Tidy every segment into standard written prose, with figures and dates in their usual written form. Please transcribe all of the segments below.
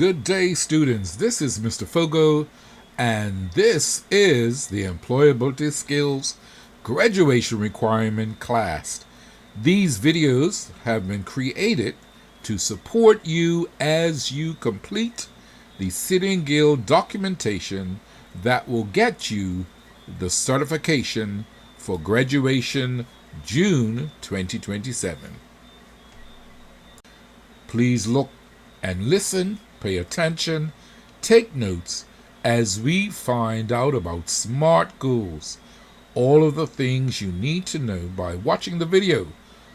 Good day, students. This is Mr. Fogo, and this is the Employability Skills Graduation Requirement class. These videos have been created to support you as you complete the City and Guild documentation that will get you the certification for graduation June 2027. Please look and listen, pay attention, take notes as we find out about SMART goals, all of the things you need to know by watching the video,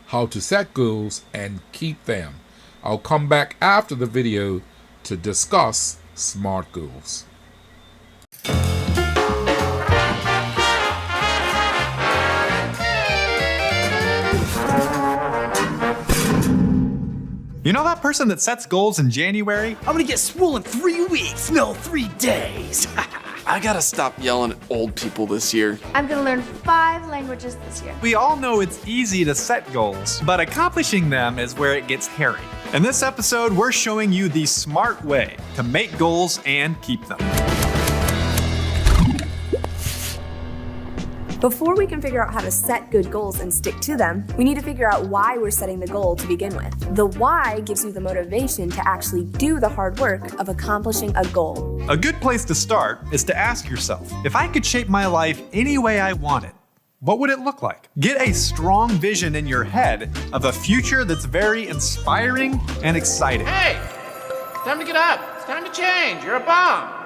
how to set goals and keep them. I'll come back after the video to discuss SMART goals. You know that person that sets goals in January? I'm gonna get swole in 3 weeks. No, 3 days. I gotta stop yelling at old people this year. I'm gonna learn 5 languages this year. We all know it's easy to set goals, but accomplishing them is where it gets hairy. In this episode, we're showing you the smart way to make goals and keep them. Before we can figure out how to set good goals and stick to them, we need to figure out why we're setting the goal to begin with. The why gives you the motivation to actually do the hard work of accomplishing a goal. A good place to start is to ask yourself, if I could shape my life any way I wanted, what would it look like? Get a strong vision in your head of a future that's very inspiring and exciting. Hey, it's time to get up. It's time to change. You're a bomb.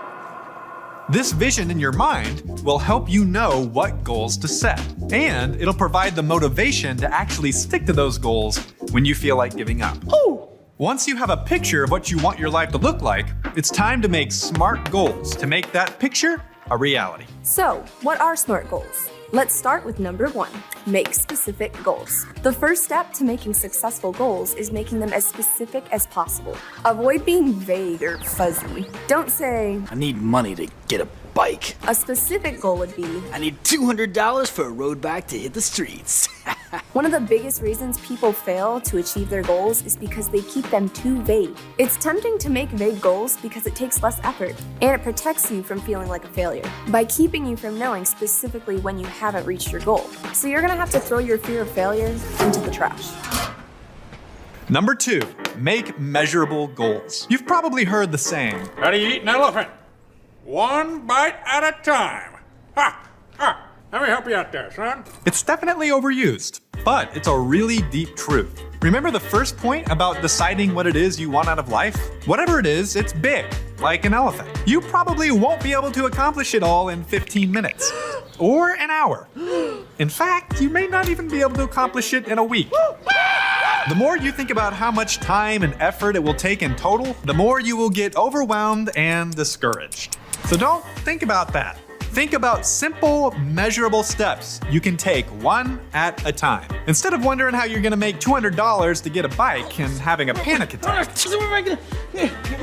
This vision in your mind will help you know what goals to set, and it'll provide the motivation to actually stick to those goals when you feel like giving up. Once you have a picture of what you want your life to look like, it's time to make SMART goals to make that picture a reality. So, what are SMART goals? Let's start with number 1, make specific goals. The first step to making successful goals is making them as specific as possible. Avoid being vague or fuzzy. Don't say, I need money to get a bike. a specific goal would be, I need $200 for a road bike to hit the streets. one of the biggest reasons people fail to achieve their goals is because they keep them too vague. It's tempting to make vague goals because it takes less effort, and it protects you from feeling like a failure by keeping you from knowing specifically when you haven't reached your goal. So you're gonna have to throw your fear of failure into the trash. Number 2, make measurable goals. You've probably heard the saying, How do you eat an elephant? 1 bite at a time. Ha! Ha! Let me help you out there, son. it's definitely overused, but it's a really deep truth. Remember the first point about deciding what it is you want out of life? Whatever it is, it's big, like an elephant. You probably won't be able to accomplish it all in 15 minutes or an hour. In fact, you may not even be able to accomplish it in a week. The more you think about how much time and effort it will take in total, the more you will get overwhelmed and discouraged. So don't think about that. Think about simple, measurable steps you can take one at a time. Instead of wondering how you're gonna make $200 to get a bike and having a panic attack.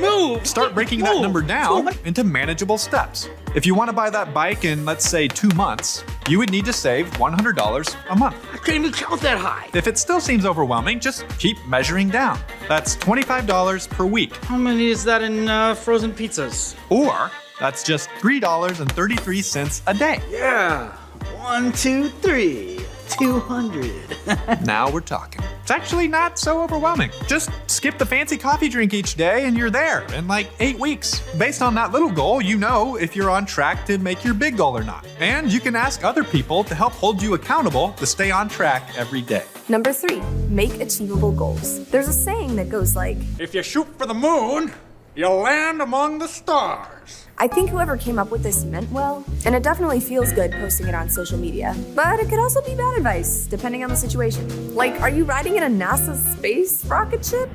Move! Start breaking that number down into manageable steps. If you wanna buy that bike in, let's say, 2 months, you would need to save $100 a month. I can't even count that high. If it still seems overwhelming, just keep measuring down. That's $25 per week. How many is that in frozen pizzas? Or that's just $3.33 a day. Yeah. 1, 2, 3. 200. Now we're talking. It's actually not so overwhelming. Just skip the fancy coffee drink each day and you're there in like 8 weeks. Based on that little goal, you know if you're on track to make your big goal or not. And you can ask other people to help hold you accountable to stay on track every day. Number 3, make achievable goals. There's a saying that goes like, If you shoot for the moon, you'll land among the stars. I think whoever came up with this meant well, and it definitely feels good posting it on social media. But it could also be bad advice, depending on the situation. Like, are you riding in a NASA space rocket ship?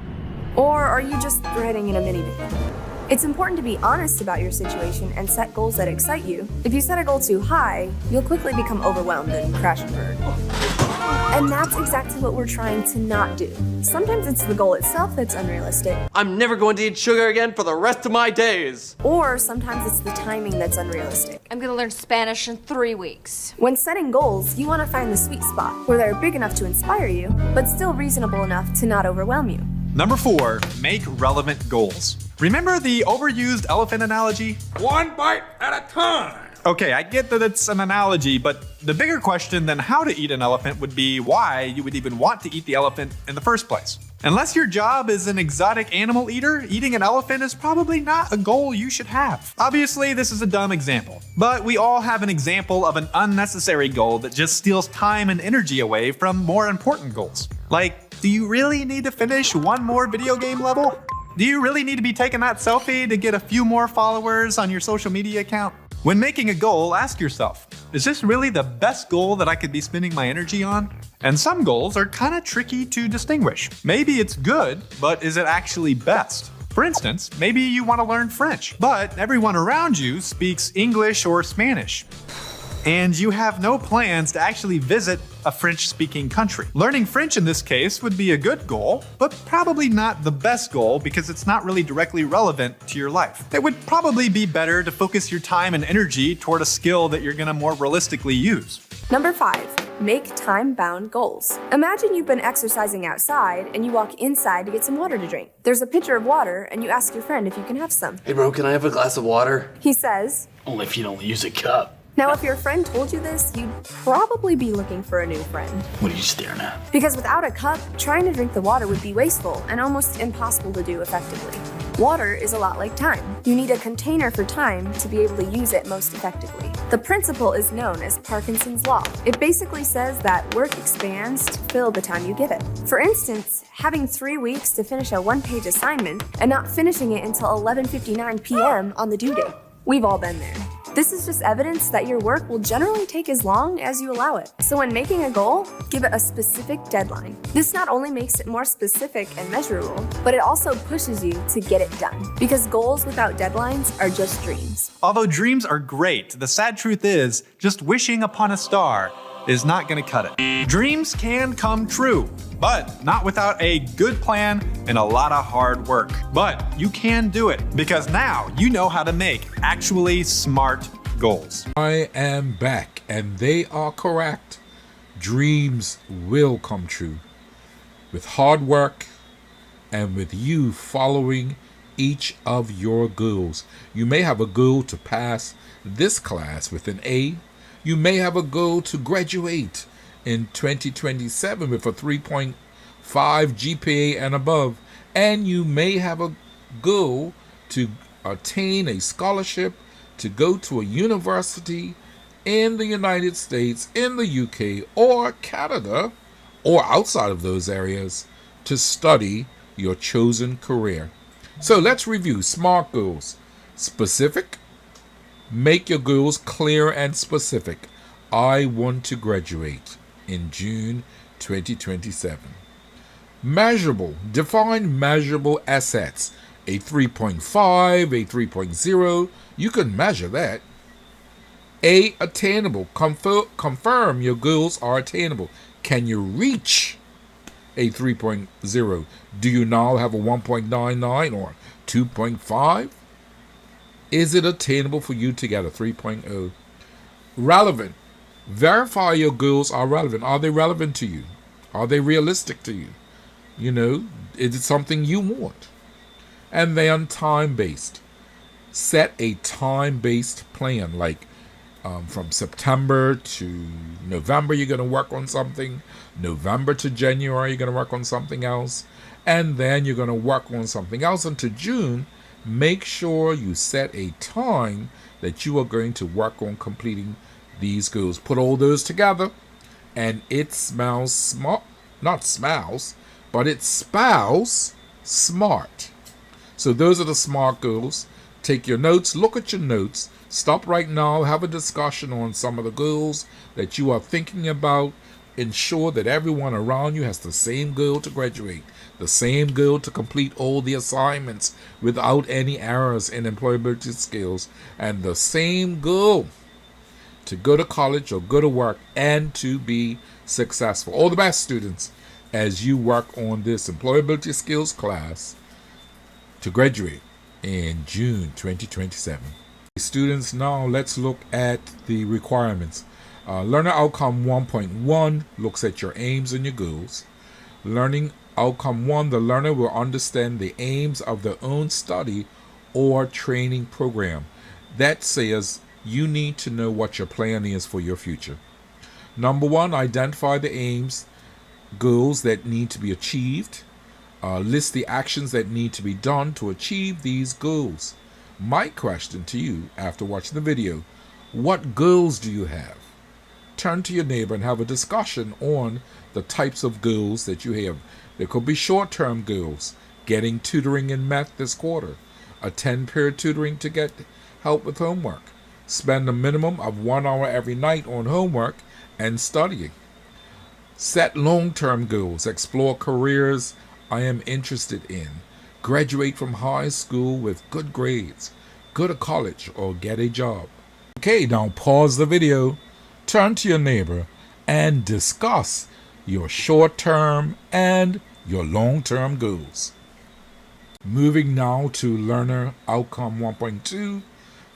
Or are you just riding in a minivan? It's important to be honest about your situation and set goals that excite you. If you set a goal too high, you'll quickly become overwhelmed and crash and burn. And that's exactly what we're trying to not do. Sometimes it's the goal itself that's unrealistic, I'm never going to eat sugar again for the rest of my days. or sometimes it's the timing that's unrealistic. I'm gonna learn Spanish in 3 weeks. When setting goals, you want to find the sweet spot where they're big enough to inspire you, but still reasonable enough to not overwhelm you. Number 4, make relevant goals. Remember the overused elephant analogy? One bite at a time. Okay, I get that it's an analogy, but the bigger question than how to eat an elephant would be why you would even want to eat the elephant in the first place. Unless your job is an exotic animal eater, eating an elephant is probably not a goal you should have. Obviously, this is a dumb example, but we all have an example of an unnecessary goal that just steals time and energy away from more important goals. Like, do you really need to finish one more video game level? Do you really need to be taking that selfie to get a few more followers on your social media account? When making a goal, ask yourself, is this really the best goal that I could be spending my energy on? And some goals are kind of tricky to distinguish. Maybe it's good, but is it actually best? For instance, maybe you want to learn French, but everyone around you speaks English or Spanish. And you have no plans to actually visit a French-speaking country. Learning French in this case would be a good goal, but probably not the best goal because it's not really directly relevant to your life. It would probably be better to focus your time and energy toward a skill that you're gonna more realistically use. Number 5, make time-bound goals. Imagine you've been exercising outside and you walk inside to get some water to drink. There's a pitcher of water and you ask your friend if you can have some. Hey bro, can I have a glass of water? He says, Only if you don't use a cup. now if your friend told you this, you'd probably be looking for a new friend. What are you staring at? Because without a cup, trying to drink the water would be wasteful and almost impossible to do effectively. Water is a lot like time. You need a container for time to be able to use it most effectively. The principle is known as Parkinson's Law. It basically says that work expands to fill the time you give it. For instance, having 3 weeks to finish a one-page assignment and not finishing it until 11:59 p.m. on the due date. We've all been there. This is just evidence that your work will generally take as long as you allow it. So when making a goal, give it a specific deadline. This not only makes it more specific and measurable, but it also pushes you to get it done. Because goals without deadlines are just dreams. Although dreams are great, the sad truth is just wishing upon a star is not gonna cut it. Dreams can come true, but not without a good plan and a lot of hard work. But you can do it because now you know how to make actually smart goals. I am back, and they are correct. Dreams will come true with hard work and with you following each of your goals. You may have a goal to pass this class with an A. You may have a goal to graduate in 2027 with a 3.5 GPA and above, and you may have a goal to attain a scholarship to go to a university in the United States, in the UK, or Canada, or outside of those areas to study your chosen career. So let's review SMART goals. Specific. Make your goals clear and specific. I want to graduate in June 2027. Measurable. Define measurable assets. A 3.5, a 3.0. You can measure that. A. Attainable. Confirm your goals are attainable. Can you reach a 3.0? Do you now have a 1.99 or 2.5? Is it attainable for you to get a 3.0? Relevant. Verify your goals are relevant. Are they relevant to you? Are they realistic to you? You know, is it something you want? And then time-based. Set a time-based plan, like from September to November, you're going to work on something. November to January, you're going to work on something else. And then you're going to work on something else until June. Make sure you set a time that you are going to work on completing these goals. Put all those together, and it smells smart. Not smells, but it spells smart. So those are the SMART goals. Take your notes, look at your notes, stop right now, have a discussion on some of the goals that you are thinking about. Ensure that everyone around you has the same goal to graduate, the same goal to complete all the assignments without any errors in employability skills, and the same goal to go to college or go to work and to be successful. All the best, students, as you work on this employability skills class to graduate in June 2027. Students, now let's look at the requirements. Learner Outcome 1.1 looks at your aims and your goals. Learning Outcome 1, the learner will understand the aims of their own study or training program. That says you need to know what your plan is for your future. Number 1, identify the aims, goals that need to be achieved. List the actions that need to be done to achieve these goals. My question to you after watching the video, what goals do you have? Turn to your neighbor and have a discussion on the types of goals that you have. There could be short-term goals, getting tutoring in math this quarter, attend peer tutoring to get help with homework, spend a minimum of 1 hour every night on homework and studying. Set long-term goals, explore careers I am interested in, graduate from high school with good grades, go to college or get a job. Okay, now pause the video, turn to your neighbor and discuss your short-term and your long-term goals. Moving now to Learner Outcome 1.2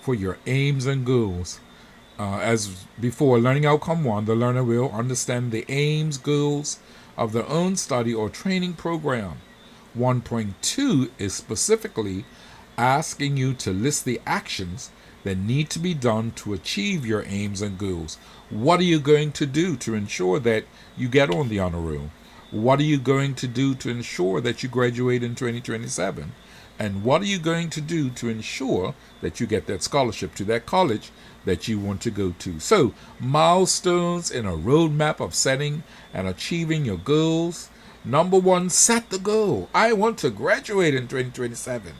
for your aims and goals. As before, Learning Outcome 1, the learner will understand the aims, goals of their own study or training program. 1.2 is specifically asking you to list the actions that need to be done to achieve your aims and goals. What are you going to do to ensure that you get on the honor roll? What are you going to do to ensure that you graduate in 2027? And what are you going to do to ensure that you get that scholarship to that college that you want to go to? So, milestones in a roadmap of setting and achieving your goals. Number 1, set the goal. I want to graduate in 2027.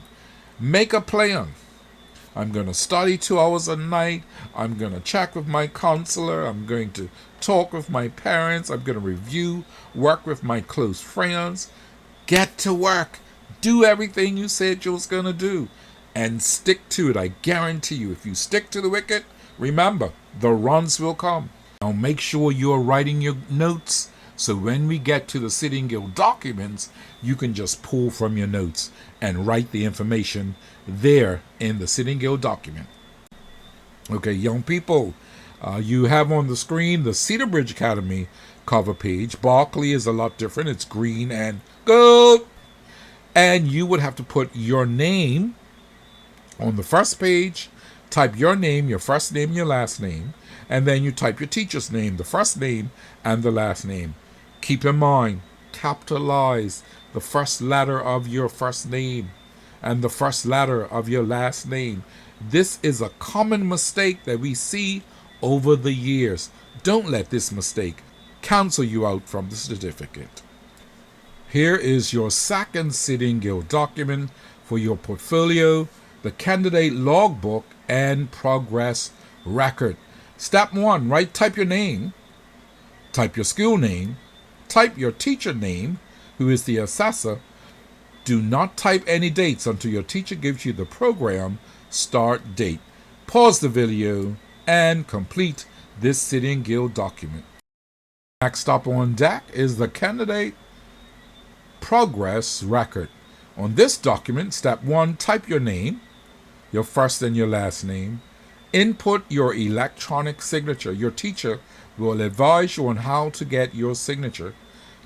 Make a plan. I'm going to study 2 hours a night. I'm going to check with my counselor. I'm going to talk with my parents. I'm going to review, work with my close friends. Get to work. Do everything you said you was going to do. And stick to it. I guarantee you, if you stick to the wicket, remember, the runs will come. Now make sure you're writing your notes, so when we get to the Sitting Guild documents, you can just pull from your notes and write the information there in the Sitting Guild document. Okay, young people, you have on the screen the Cedar Bridge Academy cover page. Barclay is a lot different. It's green and gold. And you would have to put your name on the first page, type your name, your first name, your last name, and then you type your teacher's name, the first name and the last name. Keep in mind, capitalize the first letter of your first name and the first letter of your last name. This is a common mistake that we see over the years. Don't let this mistake cancel you out from the certificate. Here is your second Sitting Guild document for your portfolio, the candidate logbook and progress record. Step 1, type your name, type your school name, type your teacher name, who is the assessor. Do not type any dates until your teacher gives you the program start date. Pause the video and complete this Sitting Guild document. Next up on deck is the candidate progress record. On this document, step 1, type your name, your first and your last name. Input your electronic signature. Your teacher will advise you on how to get your signature.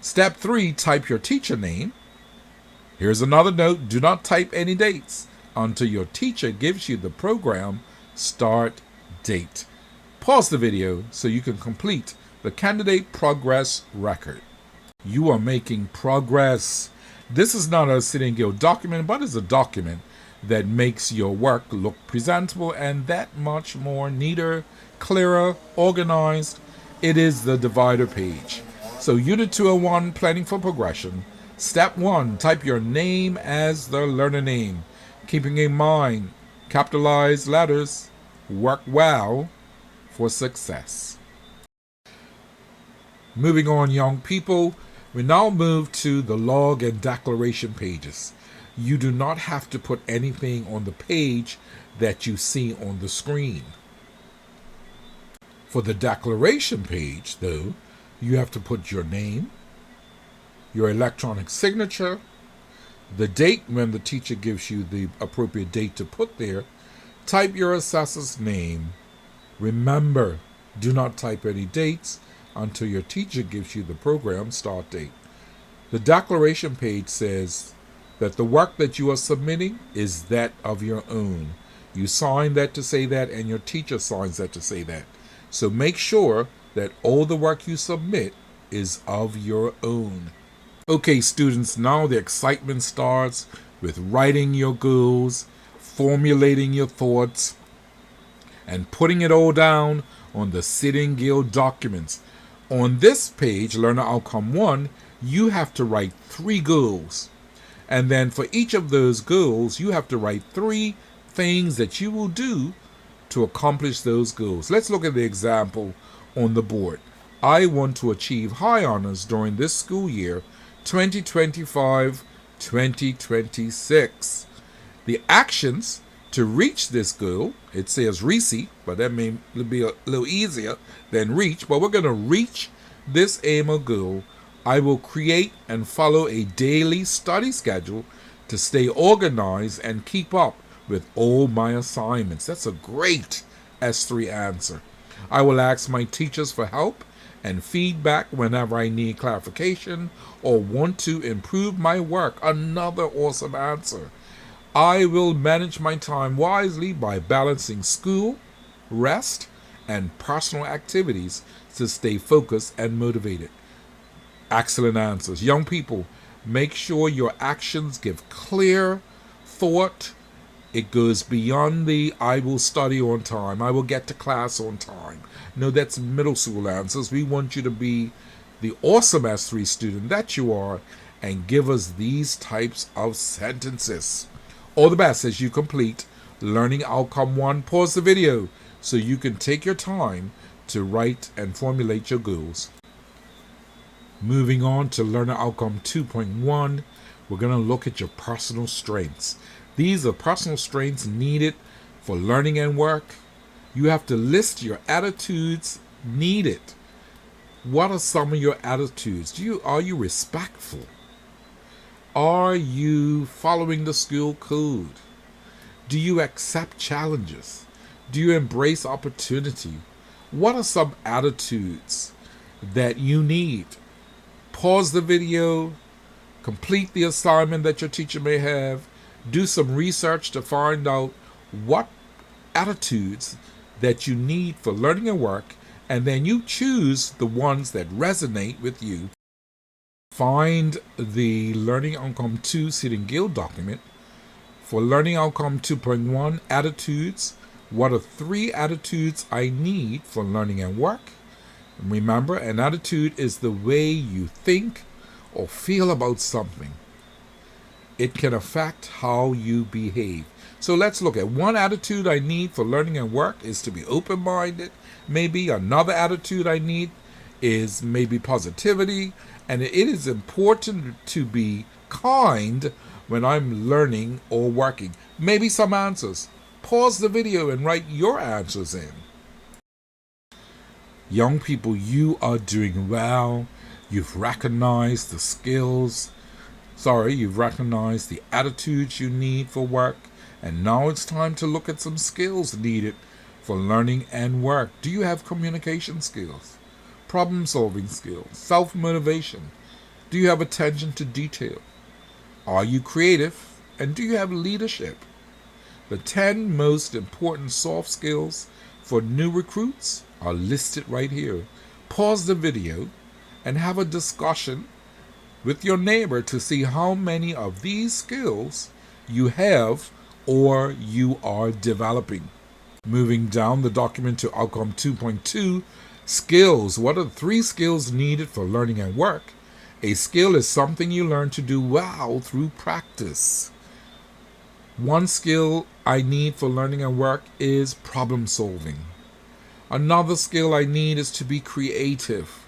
Step 3, type your teacher name. Here's another note, do not type any dates until your teacher gives you the program start date. Pause the video so you can complete the candidate progress record. You are making progress. This is not a Sitting Guild document, but it's a document that makes your work look presentable and that much more neater, clearer, organized. It is the divider page. So Unit 201, Planning for Progression. Step 1, type your name as the learner name. Keeping in mind, capitalized letters work well for success. Moving on, young people, we now move to the log and declaration pages. You do not have to put anything on the page that you see on the screen. For the declaration page, though, you have to put your name, your electronic signature, the date when the teacher gives you the appropriate date to put there, type your assessor's name. Remember, do not type any dates until your teacher gives you the program start date. The declaration page says that the work that you are submitting is that of your own. You sign that to say that, and your teacher signs that to say that. So make sure that all the work you submit is of your own. Okay, students, now the excitement starts with writing your goals, formulating your thoughts, and putting it all down on the Sitting Guild documents. On this page, Learner Outcome 1, you have to write 3 goals. And then for each of those goals, you have to write 3 things that you will do to accomplish those goals. Let's look at the example on the board. I want to achieve high honors during this school year, 2025-2026. The actions to reach this goal, it says REACH, but that may be a little easier than reach, but we're going to reach this aim or goal. I will create and follow a daily study schedule to stay organized and keep up with all my assignments. That's a great S3 answer. I will ask my teachers for help and feedback whenever I need clarification or want to improve my work. Another awesome answer. I will manage my time wisely by balancing school, rest, and personal activities to stay focused and motivated. Excellent answers. Young people, make sure your actions give clear thought. It goes beyond the I will study on time, I will get to class on time. No, that's middle school answers. We want you to be the awesome S3 student that you are and give us these types of sentences. All the best as you complete Learning Outcome 1. Pause the video so you can take your time to write and formulate your goals. Moving on to Learner Outcome 2.1, we're going to look at your personal strengths. These are personal strengths needed for learning and work. You have to list your attitudes needed. What are some of your attitudes? Are you respectful? Are you following the school code? Do you accept challenges? Do you embrace opportunity? What are some attitudes that you need? Pause the video, complete the assignment that your teacher may have, do some research to find out what attitudes that you need for learning and work, and then you choose the ones that resonate with you. Find the Learning Outcome 2 Sitting Guild document. For Learning Outcome 2.1, attitudes. What are 3 attitudes I need for learning and work? Remember, an attitude is the way you think or feel about something. It can affect how you behave. So let's look at one attitude I need for learning and work is to be open-minded. Maybe another attitude I need is maybe positivity. And it is important to be kind when I'm learning or working. Maybe some answers. Pause the video and write your answers in. Young people, you are doing well. You've recognized the skills. You've recognized the attitudes you need for work. And now it's time to look at some skills needed for learning and work. Do you have communication skills? Problem-solving skills? Self-motivation? Do you have attention to detail? Are you creative? And do you have leadership? The 10 most important soft skills for new recruits are listed right here. Pause the video and have a discussion with your neighbor to see how many of these skills you have or you are developing. Moving down the document to Outcome 2.2, skills. What are the 3 skills needed for learning and work? A skill is something you learn to do well through practice. One skill I need for learning and work is problem solving. Another skill I need is to be creative.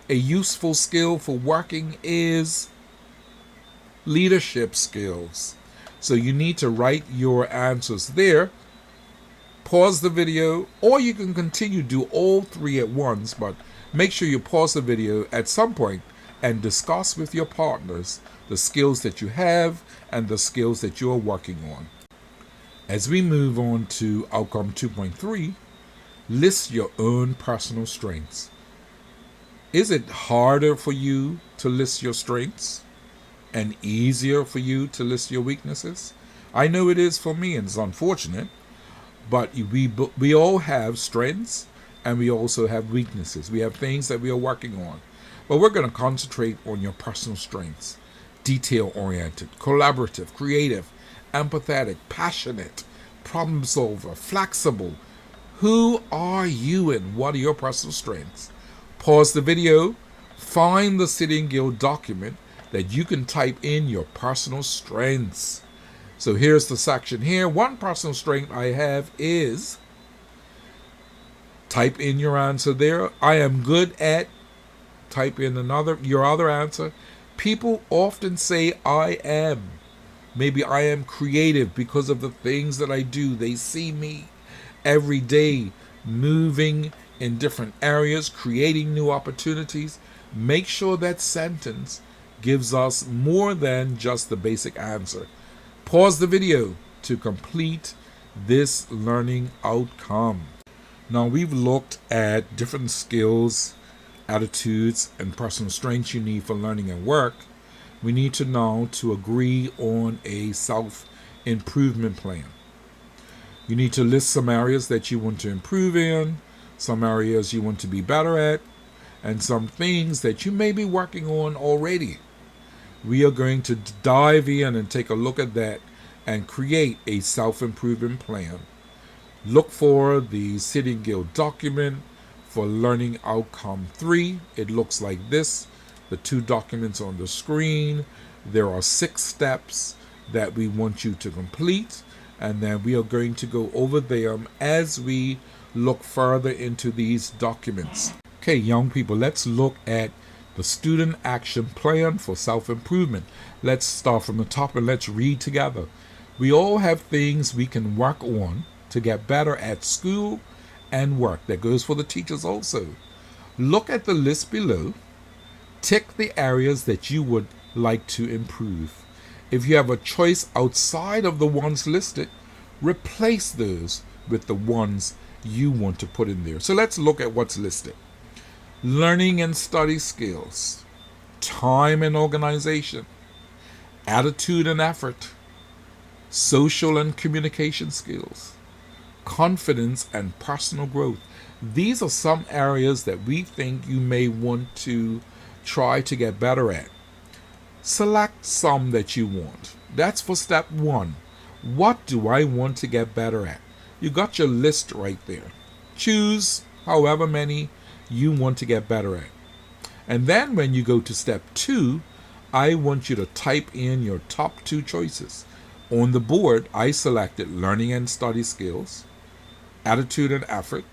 A useful skill for working is leadership skills. So you need to write your answers there. Pause the video, or you can continue to do all 3 at once, but make sure you pause the video at some point and discuss with your partners the skills that you have and the skills that you're working on. As we move on to Outcome 2.3, list your own personal strengths. Is it harder for you to list your strengths? and easier for you to list your weaknesses? I know it is for me, and it's unfortunate, but we all have strengths and we also have weaknesses. We have things that we are working on. But we're going to concentrate on your personal strengths. Detail-oriented, collaborative, creative, empathetic, passionate, problem solver, flexible. Who are you and what are your personal strengths? Pause the video, find the City and Guild document that you can type in your personal strengths. So here's the section here. One personal strength I have is, type in your answer there. I am good at, type in your other answer. People often say I am. Maybe I am creative because of the things that I do. They see me every day moving in different areas, creating new opportunities. Make sure that sentence gives us more than just the basic answer. Pause the video to complete this learning outcome. Now we've looked at different skills, attitudes, and personal strengths you need for learning and work. We need to know to agree on a self-improvement plan. You need to list some areas that you want to improve in, some areas you want to be better at, and some things that you may be working on already. We are going to dive in and take a look at that and create a self-improvement plan. Look for the City and Guild document for Learning Outcome 3. It looks like this. The 2 documents on the screen. There are 6 steps that we want you to complete, and then we are going to go over them as we look further into these documents. Okay, young people, let's look at the Student Action Plan for Self-Improvement. Let's start from the top and let's read together. We all have things we can work on to get better at school and work. That goes for the teachers also. Look at the list below. Tick the areas that you would like to improve. If you have a choice outside of the ones listed, replace those with the ones you want to put in there. So let's look at what's listed. Learning and study skills, time and organization, attitude and effort, social and communication skills, confidence and personal growth. These are some areas that we think you may want to try to get better at. Select some that you want. That's for step 1. What do I want to get better at? You got your list right there. Choose however many you want to get better at. And then when you go to step 2, I want you to type in your top 2 choices. On the board, I selected learning and study skills, attitude and effort,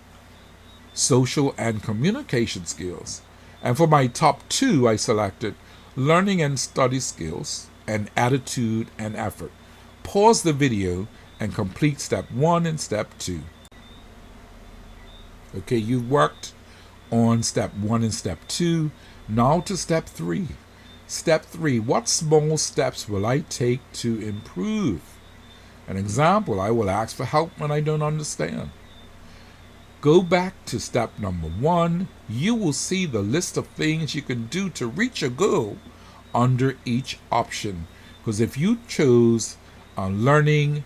social and communication skills. And for my top 2, I selected learning and study skills and attitude and effort. Pause the video and complete step 1 and step 2. Okay, you've worked on step 1 and step 2. Now to step 3. Step 3, what small steps will I take to improve? An example, I will ask for help when I don't understand. Go back to step number 1. You will see the list of things you can do to reach a goal under each option. Because if you chose learning,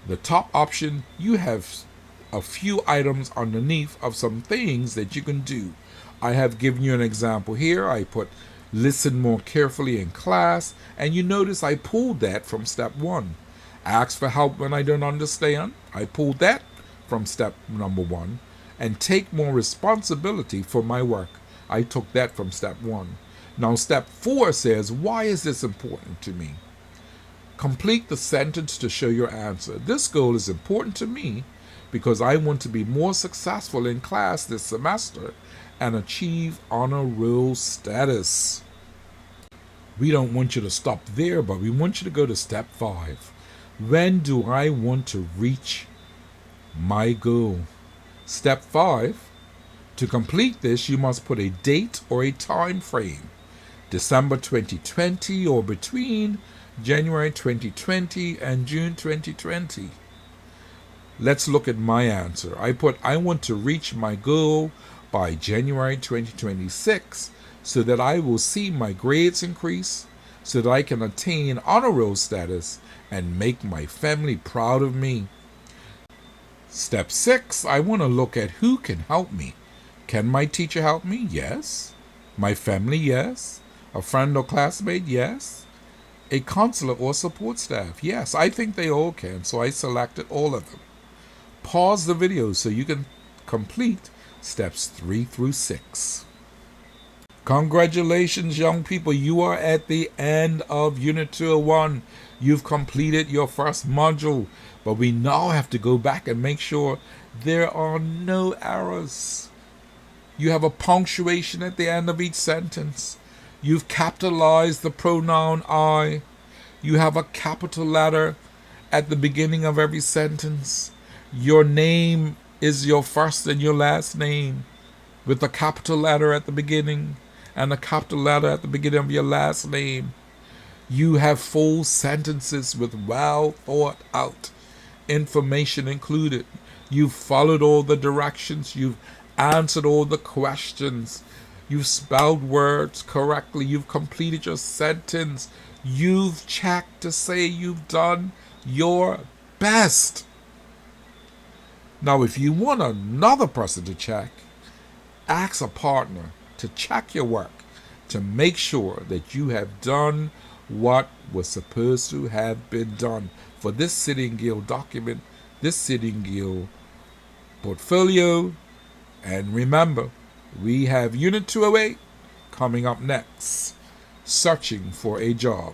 the top option, you have a few items underneath of some things that you can do. I have given you an example here. I put listen more carefully in class, and you notice I pulled that from step 1. Ask for help when I don't understand. I pulled that from step number 1. And take more responsibility for my work. I took that from step 1. Now step 4 says, why is this important to me? Complete the sentence to show your answer. This goal is important to me because I want to be more successful in class this semester and achieve honor roll status. We don't want you to stop there, but we want you to go to step 5. When do I want to reach my goal? Step 5. To complete this, you must put a date or a time frame. December 2020 or between January 2020 and June 2020. Let's look at my answer. I put I want to reach my goal by January 2026 so that I will see my grades increase, so that I can attain honor roll status and make my family proud of me. Step 6, I want to look at who can help me. Can my teacher help me? Yes. My family? Yes. A friend or classmate? Yes. A counselor or support staff? Yes. I think they all can, so I selected all of them. Pause the video so you can complete steps 3 through 6. Congratulations, young people. You are at the end of Unit 201. You've completed your first module, but we now have to go back and make sure there are no errors. You have a punctuation at the end of each sentence. You've capitalized the pronoun I. You have a capital letter at the beginning of every sentence. Your name is your first and your last name with a capital letter at the beginning and a capital letter at the beginning of your last name. You have full sentences with well thought out information included. You've followed all the directions. You've answered all the questions. You've spelled words correctly. You've completed your sentence. You've checked to say you've done your best. Now, if you want another person to check, ask a partner to check your work to make sure that you have done what was supposed to have been done for this Sitting Guild document, this Sitting Guild portfolio. And remember, we have Unit 208 coming up next, Searching for a Job.